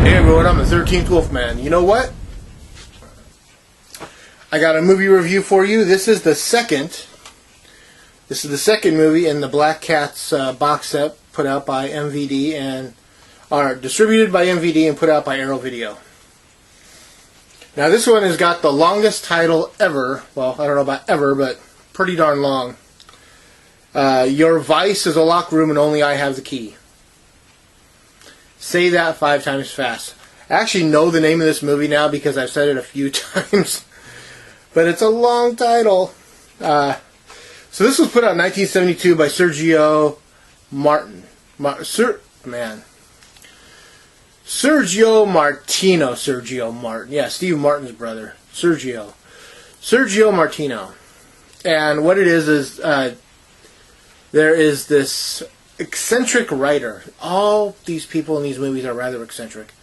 Hey everyone, I'm the 13th Wolfman. You know what? I got a movie review for you. This is the second movie in the Black Cats box set put out by MVD and are distributed by MVD and put out by Arrow Video. Now this one has got the longest title ever. Well, I don't know about ever, but pretty darn long. Your vice is a locked room and only I have the key. Say that 5 times fast. I actually know the name of this movie now because I've said it a few times. But it's a long title. So this was put out in 1972 by Sergio Martin. Sergio Martino. Sergio Martin. Yeah, Steve Martin's brother. Sergio Martino. And what it is there is this eccentric writer. All these people in these movies are rather eccentric.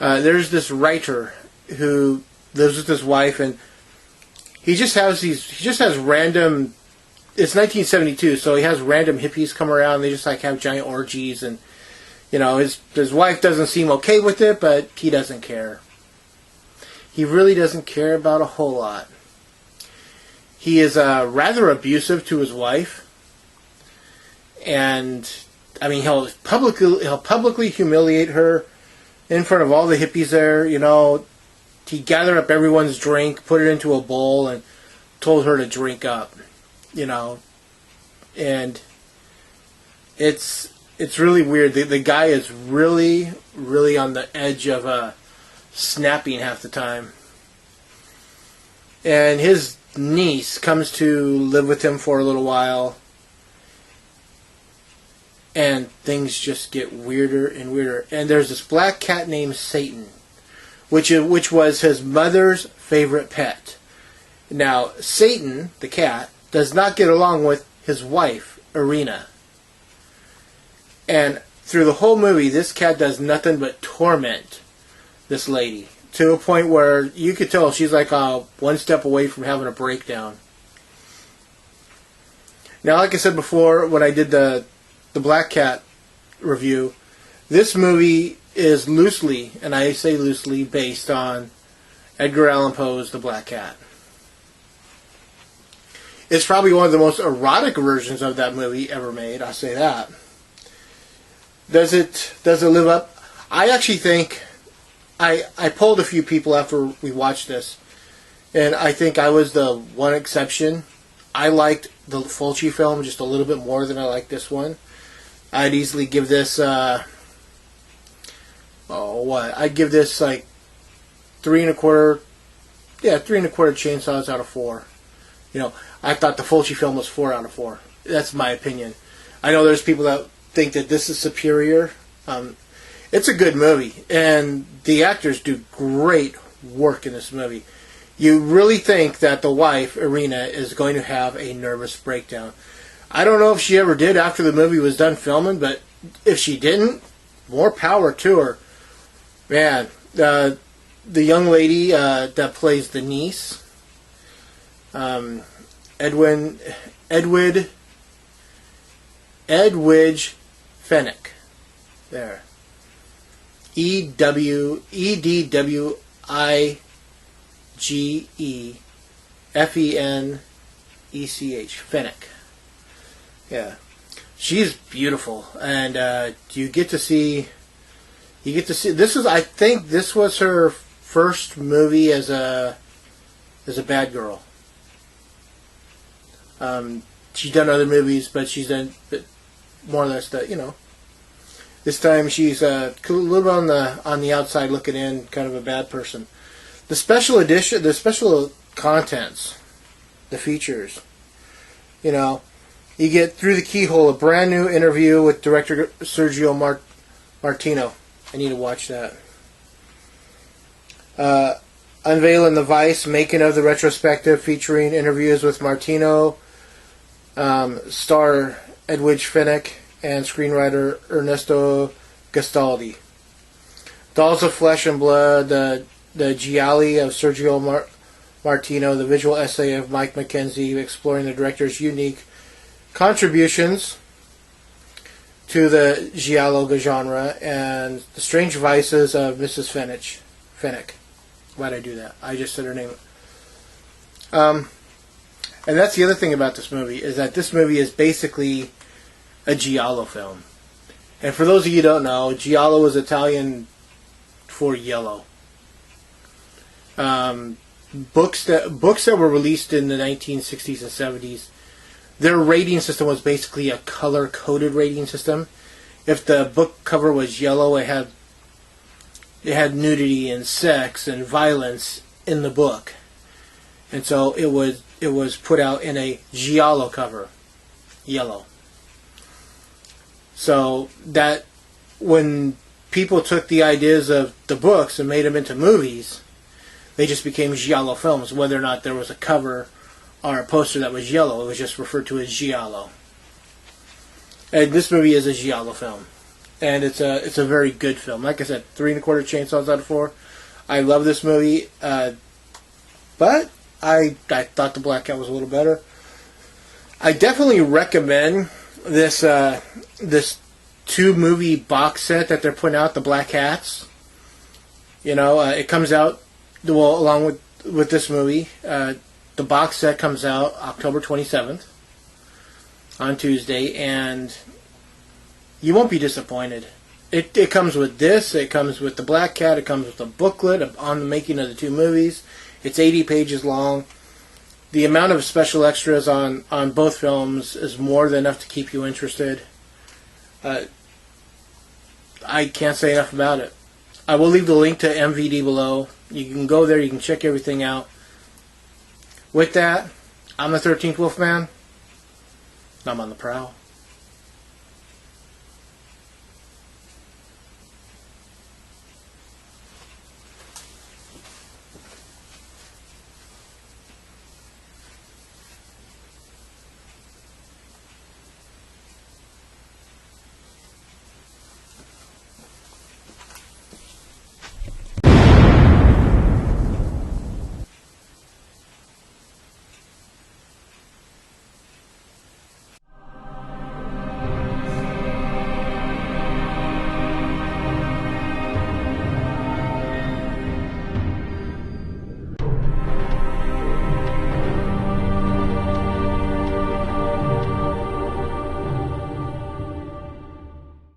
There's this writer who lives with his wife, and he just has random. It's 1972, so he has random hippies come around. And they just like have giant orgies, and you know his wife doesn't seem okay with it, but he doesn't care. He really doesn't care about a whole lot. He is rather abusive to his wife. And I mean, he'll publicly humiliate her in front of all the hippies there. You know, he gathered up everyone's drink, put it into a bowl, and told her to drink up. You know, and it's really weird. The guy is really on the edge of snapping half the time. And his niece comes to live with him for a little while. And things just get weirder and weirder. And there's this black cat named Satan, which was his mother's favorite pet. Now, Satan, the cat, does not get along with his wife, Irina. And through the whole movie, this cat does nothing but torment this lady. To a point where you could tell she's like one step away from having a breakdown. Now, like I said before, when I did the Black Cat review, this movie is loosely, and I say loosely, based on Edgar Allan Poe's The Black Cat. It's probably one of the most erotic versions of that movie ever made, I'll say that. Does it live up? I actually think, I polled a few people after we watched this, and I think I was the one exception. I liked the Fulci film just a little bit more than I liked this one. I'd easily give this, I'd give this like 3 1/4 chainsaws out of 4. You know, I thought the Fulci film was 4 out of 4. That's my opinion. I know there's people that think that this is superior. It's a good movie, and the actors do great work in this movie. You really think that the wife, Irina, is going to have a nervous breakdown. I don't know if she ever did after the movie was done filming, but if she didn't, more power to her. Man, the young lady that plays the niece, Edwidge Fenwick. There. EDWIGEFENECH. Fenwick. Yeah, she's beautiful, and you get to see. This is, I think, this was her first movie as a bad girl. She's done other movies, but she's done more or less that, you know. This time she's a little bit on the outside looking in, kind of a bad person. The special edition, the special contents, the features, you know. You get Through the Keyhole, a brand new interview with director Sergio Martino. I need to watch that. Unveiling the Vice, making of the retrospective, featuring interviews with Martino, star Edwidge Fenwick, and screenwriter Ernesto Gastaldi. Dolls of Flesh and Blood, the Giallo of Sergio Martino, the visual essay of Mike McKenzie, exploring the director's unique contributions to the Giallo genre and the Strange Vices of Mrs. Fennick. Why'd I do that? I just said her name. And that's the other thing about this movie, is that this movie is basically a Giallo film. And for those of you who don't know, Giallo is Italian for yellow. Books that were released in the 1960s and 70s, their rating system was basically a color-coded rating system. If the book cover was yellow, it had nudity and sex and violence in the book, and so it was put out in a Giallo cover, yellow. So that when people took the ideas of the books and made them into movies, they just became Giallo films. Whether or not there was a cover or a poster that was yellow, it was just referred to as Giallo. And this movie is a Giallo film, and it's a very good film. Like I said, 3 1/4 chainsaws out of 4. I love this movie, but I thought the Black Cat was a little better. I definitely recommend this 2-movie box set that they're putting out, the Black Cats. It comes out along with this movie. The box set comes out October 27th on Tuesday, and you won't be disappointed. It comes with this. It comes with the Black Cat. It comes with a booklet on the making of the 2 movies. It's 80 pages long. The amount of special extras on both films is more than enough to keep you interested. I can't say enough about it. I will leave the link to MVD below. You can go there. You can check everything out. With that, I'm the 13th Wolfman. I'm on the prowl.